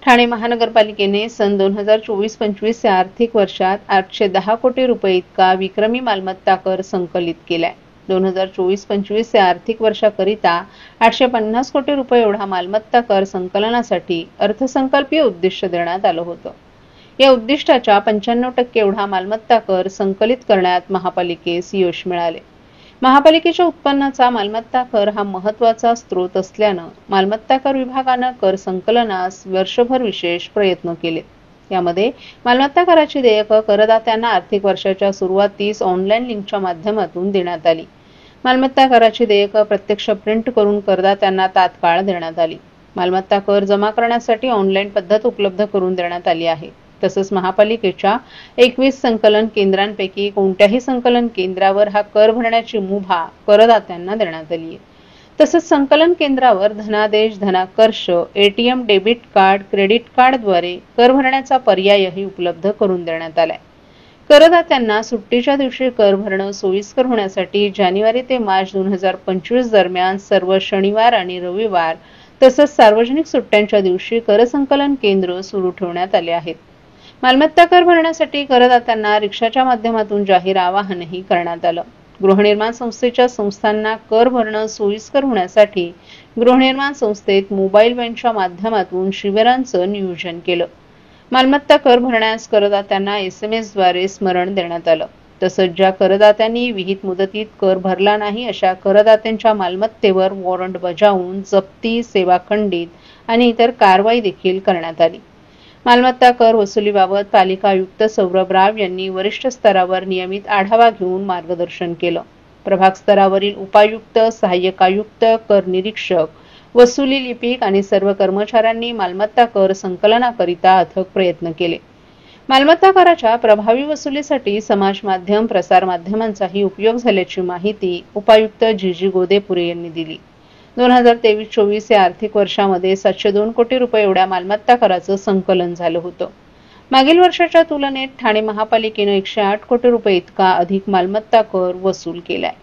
ठाणे महानगरपालिकेने सन 2024-25 या आर्थिक वर्षात 810 कोटी रुपये इतका विक्रमी मालमत्ता कर संकलित केलाय। 2024-25 या आर्थिक वर्षाकरिता 850 कोटी रुपये एवढा मालमत्ता कर संकलनासाठी अर्थसंकल्पीय उद्दिष्ट देण्यात आलं होतं। या उद्दिष्टाच्या 95% एवढा मालमत्ता कर संकलित करण्यात महापालिकेस यश मिळाले। महापालिकेच्या उत्पन्नाचा मालमत्ता कर हा महत्त्वाचा स्रोत असल्यानं मालमत्ता कर विभागानं कर संकलनास वर्षभर विशेष प्रयत्न केले। यामध्ये मालमत्ता कराची देयकं करदात्यांना आर्थिक वर्षाच्या सुरुवातीस ऑनलाईन लिंकच्या माध्यमातून देण्यात आली। मालमत्ता कराची देयकं प्रत्यक्ष प्रिंट करून करदात्यांना तात्काळ देण्यात आली। मालमत्ता कर जमा करण्यासाठी ऑनलाईन पद्धत उपलब्ध करून देण्यात आली आहे। तसंच महापालिकेच्या 21 संकलन केंद्रांपैकी कोणत्याही संकलन केंद्रावर हा कर भरण्याची मुभा करदात्यांना देण्यात आली आहे। तसंच संकलन केंद्रावर धनादेश, धनाकर्ष, एटीएम, डेबिट कार्ड, क्रेडिट कार्डद्वारे कर भरण्याचा पर्यायही उपलब्ध करून देण्यात आलाय। करदात्यांना सुट्टीच्या दिवशी कर भरणं सोयीस्कर होण्यासाठी जानेवारी ते मार्च 2025 दरम्यान सर्व शनिवार आणि रविवार तसंच सार्वजनिक सुट्ट्यांच्या दिवशी कर संकलन केंद्र सुरू ठेवण्यात आले आहेत। मालमत्ता कर भरण्यासाठी करदात्यांना रिक्षाच्या माध्यमातून जाहीर आवाहनही करण्यात आलं। गृहनिर्माण संस्थेच्या संस्थांना कर भरणं सोयीस्कर होण्यासाठी गृहनिर्माण संस्थेत मोबाईल व्हॅनच्या माध्यमातून शिबिरांचं नियोजन केलं। मालमत्ता कर भरण्यास करदात्यांना SMS द्वारे स्मरण देण्यात आलं। तसंच ज्या करदात्यांनी विहित मुदतीत कर भरला नाही अशा करदात्यांच्या मालमत्तेवर वॉरंट बजावून जप्ती, सेवा खंडित आणि इतर कारवाई देखील करण्यात आली। मालमत्ता कर वसुलीबाबत पालिका आयुक्त सौरभ राव यांनी वरिष्ठ स्तरावर नियमित आढावा घेऊन मार्गदर्शन केलं। प्रभाग स्तरावरील उपायुक्त, सहाय्यक आयुक्त, कर निरीक्षक, वसुली लिपिक आणि सर्व कर्मचाऱ्यांनी मालमत्ता कर संकलनाकरिता अथक प्रयत्न केले। मालमत्ता कराच्या प्रभावी वसुलीसाठी समाज माध्यम, प्रसार माध्यमांचाही उपयोग झाल्याची माहिती उपायुक्त जी गोदेपुरे यांनी दिली। 2023-24 या आर्थिक वर्षामध्ये 702 कोटी रुपये एवढ्या मालमत्ता कराचं संकलन झालं होतं। मागील वर्षाच्या तुलनेत ठाणे महापालिकेनं 108 कोटी रुपये इतका अधिक मालमत्ता कर वसूल केलाय।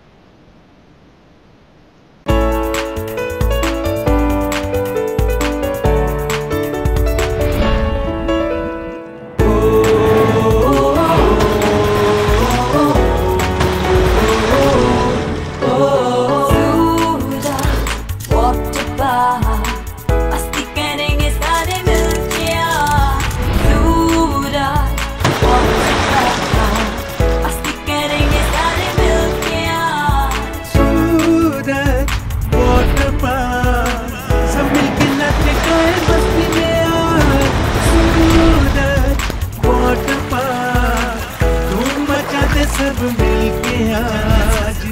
सब मिलके आज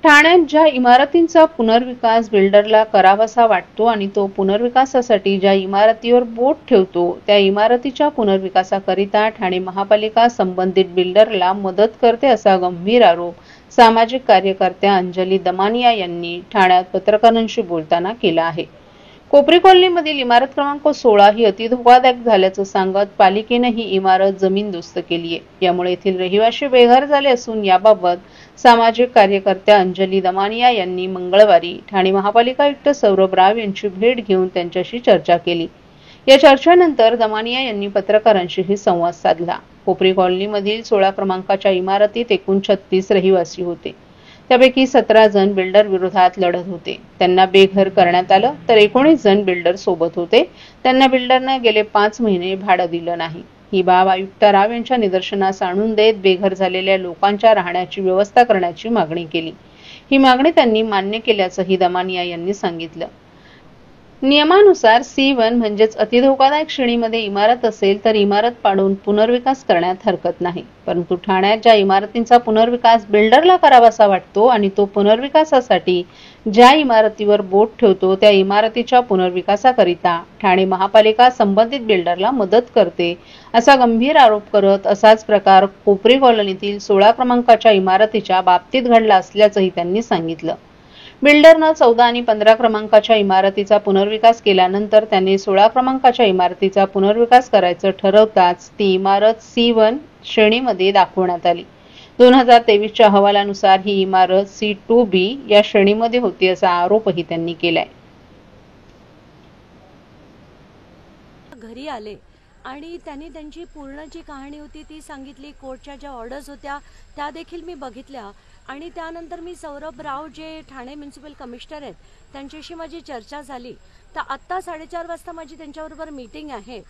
ठाण्यात ज्या इमारतींचा पुनर्विकास बिल्डरला करावासा वाटतो आणि तो पुनर्विकासासाठी ज्या इमारतीवर बोट ठेवतो त्या इमारतीच्या पुनर्विकासाकरिता ठाणे महापालिका संबंधित बिल्डरला मदत करते असा गंभीर आरोप सामाजिक कार्यकर्त्या अंजली दमानिया यांनी ठाण्यात पत्रकारांशी बोलताना केला आहे। कोपरी कॉलनीमधील इमारत क्रमांक 16 ही अतिधोकादायक झाल्याचं सांगत पालिकेने ही इमारत जमीनदोस्त केली आहे। यामुळे येथील रहिवासी बेघर झाले असून याबाबत सामाजिक कार्यकर्त्या अंजली दमानिया यांनी मंगळवारी ठाणे महापालिका आयुक्त सौरभ राव यांची भेट घेऊन त्यांच्याशी चर्चा केली। या चर्चेनंतर दमानिया यांनी पत्रकारांशीही संवाद साधला। कोपरी कॉलनीमधील 16 क्रमांकाच्या इमारतीत एकूण 36 रहिवासी होते। त्यापैकी 17 जण बिल्डर विरोधात लढत होते, त्यांना बेघर करण्यात आलं, तर 19 जण बिल्डर सोबत होते, त्यांना बिल्डरने गेले 5 महिने भाडं दिलं नाही। ही बाब आयुक्त राव यांच्या निदर्शनास आणून देत बेघर झालेल्या लोकांच्या राहण्याची व्यवस्था करण्याची मागणी केली। ही मागणी त्यांनी मान्य केल्याचंही दमानिया यांनी सांगितलं। नियमानुसार C1 म्हणजेच अतिधोकादायक श्रेणीमध्ये इमारत असेल तर इमारत पाडून पुनर्विकास करण्यात हरकत नाही, परंतु ठाण्यात ज्या इमारतींचा पुनर्विकास बिल्डरला करावासा वाटतो आणि तो पुनर्विकासासाठी ज्या इमारतीवर बोट ठेवतो त्या इमारतीच्या पुनर्विकासाकरिता ठाणे महापालिका संबंधित बिल्डरला मदत करते असा गंभीर आरोप करत असाच प्रकार कोपरी कॉलनीतील 16 क्रमांकाच्या इमारतीच्या बाबतीत घडला असल्याचंही त्यांनी सांगितलं। बिल्डरनं 14 आणि 15 क्रमांकाच्या इमारतीचा पुनर्विकास केल्यानंतर त्यांनी 16 क्रमांकाच्या इमारतीचा पुनर्विकास करायचं ठरवताच ती इमारत C1 श्रेणीमध्ये दाखवण्यात आली. 2023च्या अहवालानुसार ही इमारत C2B या श्रेणीमध्ये होती असा आरोपही त्यांनी केलाय. घरी आले आणि त्यांनी त्यांची पूर्ण जी कहाणी होती ती सांगितली. कोर्टच्या ज्या ऑर्डर्स होत्या त्या देखील मी बघितल्या आणि त्यानंतर मी सौरभ राव जे ठाणे म्युनिसिपल कमिशनर आहेत त्यांच्याशी माझी चर्चा झाली. तर आत्ता 4:30 वाजता माझी त्यांच्याबरोबर मीटिंग आहे.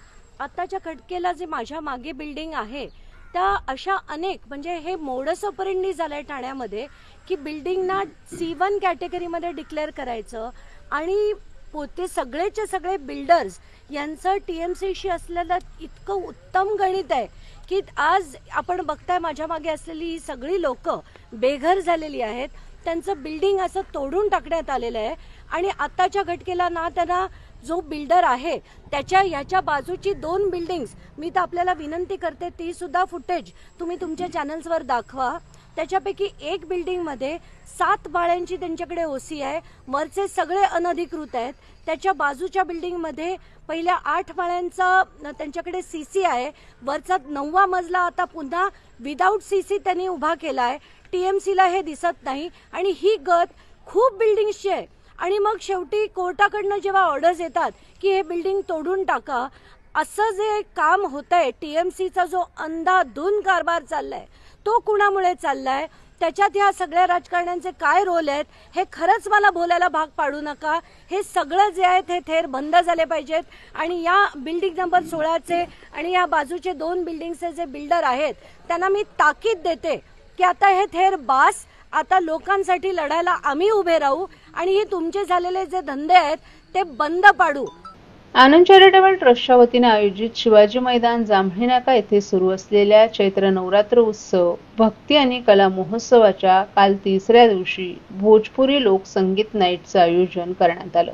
आत्ताच्या खटकेला जे माझ्या मागे बिल्डिंग आहे त्या अशा अनेक म्हणजे हे मोडस ऑपरेंडी झालंय ठाण्यामध्ये की बिल्डिंगना C1 कॅटेगरीमध्ये डिक्लेअर करायचं आणि पोते सगळेचे सगळे बिल्डर्स यांचं TMCशी असलेलं इतकं उत्तम गणित आहे की आज आपण बघताय माझ्या मागे असलेली ही सगळी लोक बेघर झालेली आहेत. त्यांचं बिल्डिंग असं तोडून टाकण्यात आलेलं आहे आणि आताच्या घटकेला ना त्यांना जो बिल्डर आहे त्याच्या याच्या बाजूची 2 बिल्डिंग्स मी तर आपल्याला विनंती करते ती सुद्धा फुटेज तुम्ही तुमच्या चॅनल्सवर दाखवा. त्याच्यापैकी एक बिल्डिंगमध्ये 7 माळ्यांची त्यांच्याकडे OC आहे. वरचे सगळे अनधिकृत आहेत. त्याच्या बाजूच्या बिल्डिंगमध्ये पहिल्या 8 माळ्यांचा त्यांच्याकडे CC आहे. वरचा 9वा मजला आता पुन्हा विदाऊट CC त्यांनी उभा केलाय. TMCला हे दिसत नाही आणि ही गत खूप बिल्डिंग्सची आहे. आणि मग शेवटी कोर्टाकडनं जेव्हा ऑर्डर्स येतात की हे बिल्डिंग तोडून टाका असं जे काम होतंय TMCचा जो अंधाधुंद कारभार चाललाय तो कुणामुळे चाललाय त्याच्यात ह्या सगळ्या राजकारण्यांचे काय रोल आहेत हे खरंच मला बोलायला भाग पाडू नका. हे सगळं जे आहेत हे थेर बंद झाले पाहिजेत आणि या बिल्डिंग नंबर 16चे आणि या बाजूचे 2 बिल्डिंगचे जे बिल्डर आहेत त्यांना मी ताकीद देते की आता हे थेर बास. आता लोकांसाठी लढायला आम्ही उभे राहू आणि हे तुमचे झालेले जे धंदे आहेत ते बंद पाडू. आनंद चॅरिटेबल ट्रस्टच्या वतीने आयोजित शिवाजी मैदान जांभळी नाका येथे सुरू असलेल्या चैत्र नवरात्र उत्सव भक्ती आणि कला महोत्सवाच्या काल 3ऱ्या दिवशी भोजपुरी लोकसंगीत नाईटचं आयोजन करण्यात आलं.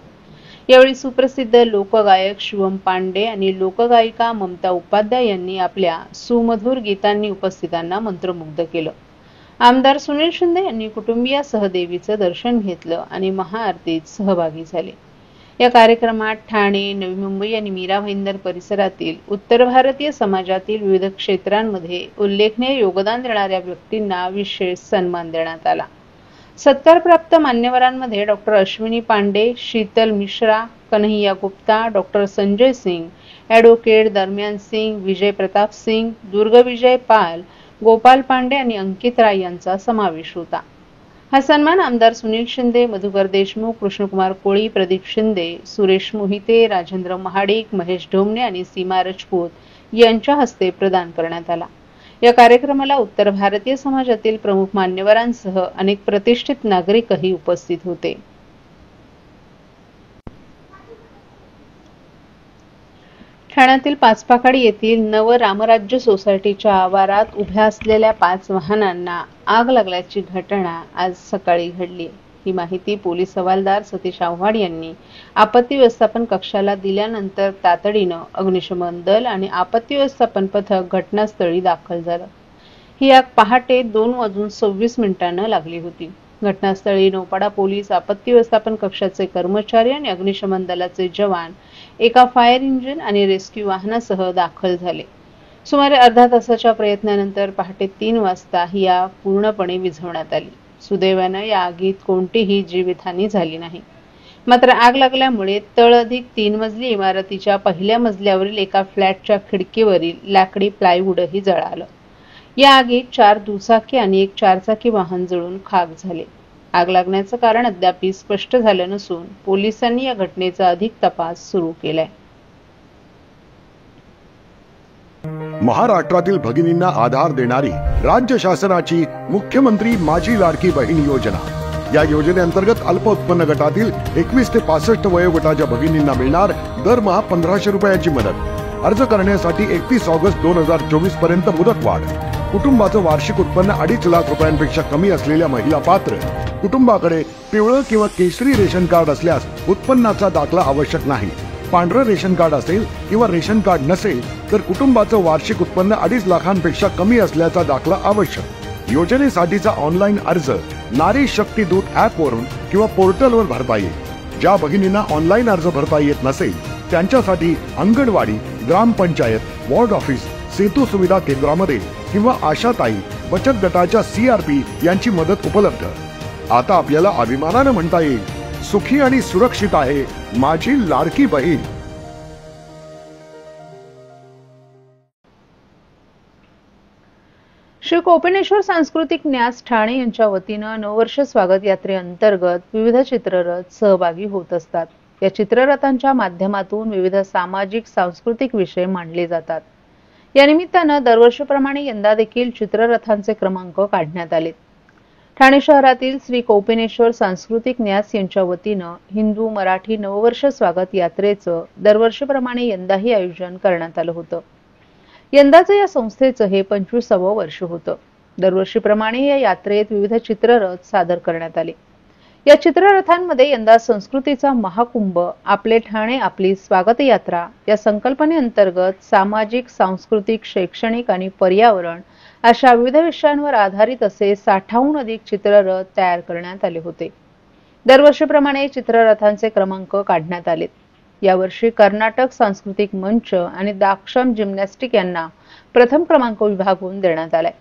यावेळी सुप्रसिद्ध लोकगायक शिवम पांडे आणि लोकगायिका ममता उपाध्याय यांनी आपल्या सुमधुर गीतांनी उपस्थितांना मंत्रमुग्ध केलं. आमदार सुनील शिंदे यांनी कुटुंबियासह देवीचं दर्शन घेतलं आणि महाआरतीत सहभागी झाले. या कार्यक्रमात ठाणे, नवी मुंबई आणि मीरा भाईंदर परिसरातील उत्तर भारतीय समाजातील विविध क्षेत्रांमध्ये उल्लेखनीय योगदान देणाऱ्या व्यक्तींना विशेष सन्मान देण्यात आला. सत्कारप्राप्त मान्यवरांमध्ये डॉ. अश्विनी पांडे, शीतल मिश्रा, कन्हैया गुप्ता, डॉ. संजय सिंग, ॲडव्होकेट दरम्यान सिंग, विजय प्रताप सिंग, दुर्गविजय पाल, गोपाल पांडे आणि अंकित राय यांचा समावेश होता. हा सन्मान आमदार सुनील शिंदे, मधुकर देशमुख, कृष्णकुमार कोळी, प्रदीप शिंदे, सुरेश मोहिते, राजेंद्र महाडिक, महेश ढोमणे आणि सीमा राजपूत यांच्या हस्ते प्रदान करण्यात आला. या कार्यक्रमाला उत्तर भारतीय समाजातील प्रमुख मान्यवरांसह अनेक प्रतिष्ठित नागरिकही उपस्थित होते. ठाण्यातील पाचपाखाडी येथील नव रामराज्य सोसायटीच्या आवारात उभ्या असलेल्या 5 वाहनांना आग लागल्याची घटना आज सकाळी घडली. ही माहिती पोलीस हवालदार सतीश आव्हाड यांनी आपत्ती व्यवस्थापन कक्षाला दिल्यानंतर तातडीनं अग्निशमन दल आणि आपत्ती व्यवस्थापन पथक घटनास्थळी दाखल झालं. ही आग पहाटे 2:26 लागली होती. घटनास्थळी नौपाडा पोलीस, आपत्ती व्यवस्थापन कक्षाचे कर्मचारी आणि अग्निशमन दलाचे जवान एका फायर इंजिन आणि रेस्क्यू वाहनासह दाखल झाले. सुमारे अर्धा तासाच्या प्रयत्नानंतर पहाटे 3 वाजता ही आग पूर्णपणे विझवण्यात आली. सुदैवानं या आगीत कोणतीही जीवितहानी झाली नाही. मात्र आग लागल्यामुळे तळअधिक 3 मजली इमारतीच्या पहिल्या मजल्यावरील एका फ्लॅटच्या खिडकीवरील लाकडी प्लायवूडही जळालं. या आगीत 4 दुचाकी आणि 1 4-चाकी वाहन जळून खाक झाले. आग लागण्याचं कारण अद्याप स्पष्ट झालं नसून पोलिसांनी या घटनेचा अधिक तपास सुरू केलाय. महाराष्ट्रातील भगिनींना आधार देणारी राज्य शासनाची मुख्यमंत्री माझी लाडकी बहीण योजना. या योजनेअंतर्गत अल्प उत्पन्न गटातील 21 ते 65 वयोगटाच्या भगिनींना मिळणार दरमहा 1500 रुपयाची मदत. अर्ज करण्यासाठी 31 ऑगस्ट 2024 पर्यंत मुदतवाढ. कुटुंबाचं वार्षिक उत्पन्न 2.5 लाख रुपयांपेक्षा कमी असलेल्या महिला पात्र. कुटुंबाकडे पिवळं किंवा केशरी रेशन कार्ड असल्यास उत्पन्नाचा दाखला आवश्यक नाही. पांढरं रेशन कार्ड असेल किंवा रेशन कार्ड नसेल तर कुटुंबाचं वार्षिक उत्पन्न 2.5 लाखांपेक्षा कमी असल्याचा दाखला आवश्यक. योजनेसाठीचा ऑनलाईन अर्ज नारी शक्ती दूत ऍप वरून किंवा पोर्टलवर भरता येईल। ज्या भगिनींना ऑनलाईन अर्ज भरता येत नसेल त्यांच्यासाठी अंगणवाडी, ग्रामपंचायत, वॉर्ड ऑफिस, सेतू सुविधा केंद्रामध्ये किंवा आशाताई बचत गटाच्या CRP यांची मदत उपलब्ध। आता आपल्याला अभिमानाने म्हणता येईल, सुखी आणि सुरक्षित आहे माझी लाडकी बहीण। श्री कोपिनेश्वर सांस्कृतिक न्यास ठाणे यांच्या वतीनं नववर्ष स्वागत यात्रेअंतर्गत विविध चित्ररथ सहभागी होत असतात। या चित्ररथांच्या माध्यमातून विविध सामाजिक सांस्कृतिक विषय मांडले जातात। या निमित्तानं दरवर्षीप्रमाणे यंदा देखील चित्ररथांचे क्रमांक काढण्यात आले। ठाणे शहरातील श्री कोपिनेश्वर सांस्कृतिक न्यास यांच्या वतीनं हिंदू मराठी नववर्ष स्वागत यात्रेचं दरवर्षीप्रमाणे यंदाही आयोजन करण्यात आलं होतं। यंदाचं या संस्थेचं हे 25वं वर्ष होतं। दरवर्षीप्रमाणे या यात्रेत विविध चित्ररथ सादर करण्यात आले। या चित्ररथांमध्ये यंदा संस्कृतीचा महाकुंभ, आपले ठाणे आपली स्वागत यात्रा या संकल्पनेअंतर्गत सामाजिक, सांस्कृतिक, शैक्षणिक आणि पर्यावरण अशा विविध विषयांवर आधारित असे 60हून अधिक चित्ररथ तयार करण्यात आले होते। दरवर्षीप्रमाणे चित्ररथांचे क्रमांक काढण्यात आले। यावर्षी कर्नाटक सांस्कृतिक मंच आणि दाक्षम जिम्नॅस्टिक यांना प्रथम क्रमांक विभागून देण्यात आलाय।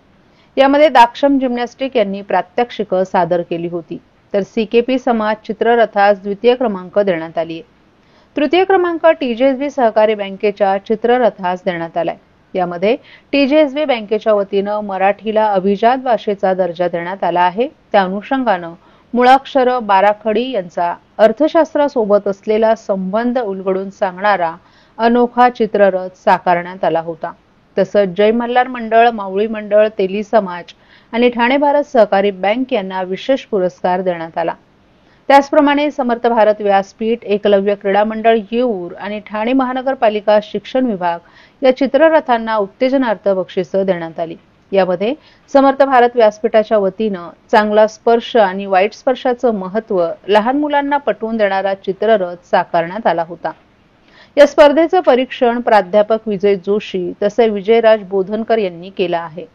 यामध्ये दाक्षम जिम्नॅस्टिक यांनी प्रात्यक्षिक सादर केली होती, तर CKP समाज चित्ररथास द्वितीय क्रमांक देण्यात आली आहे। तृतीय क्रमांक TJSB सहकारी बँकेच्या चित्ररथास देण्यात आलाय। यामध्ये TJSB बँकेच्या वतीनं मराठीला अभिजात भाषेचा दर्जा देण्यात आला आहे। त्या अनुषंगानं मुळाक्षर बाराखडी यांचा अर्थशास्त्रासोबत असलेला संबंध उलगडून सांगणारा अनोखा चित्ररथ साकारण्यात आला होता। तसंच जय मल्हार मंडळ, मावळी मंडळ, तेली समाज आणि ठाणे भारत सहकारी बँक यांना विशेष पुरस्कार देण्यात आला। त्याचप्रमाणे समर्थ भारत व्यासपीठ, एकलव्य क्रीडा मंडळ येऊर आणि ठाणे महानगरपालिका शिक्षण विभाग या चित्ररथांना उत्तेजनार्थ बक्षिसं देण्यात आली। यामध्ये समर्थ भारत व्यासपीठाच्या वतीनं चांगला स्पर्श आणि वाईट स्पर्शाचं महत्त्व लहान मुलांना पटवून देणारा चित्ररथ साकारण्यात आला होता। या स्पर्धेचं परीक्षण प्राध्यापक विजय जोशी तसेच विजयराज बोधनकर यांनी केलं आहे।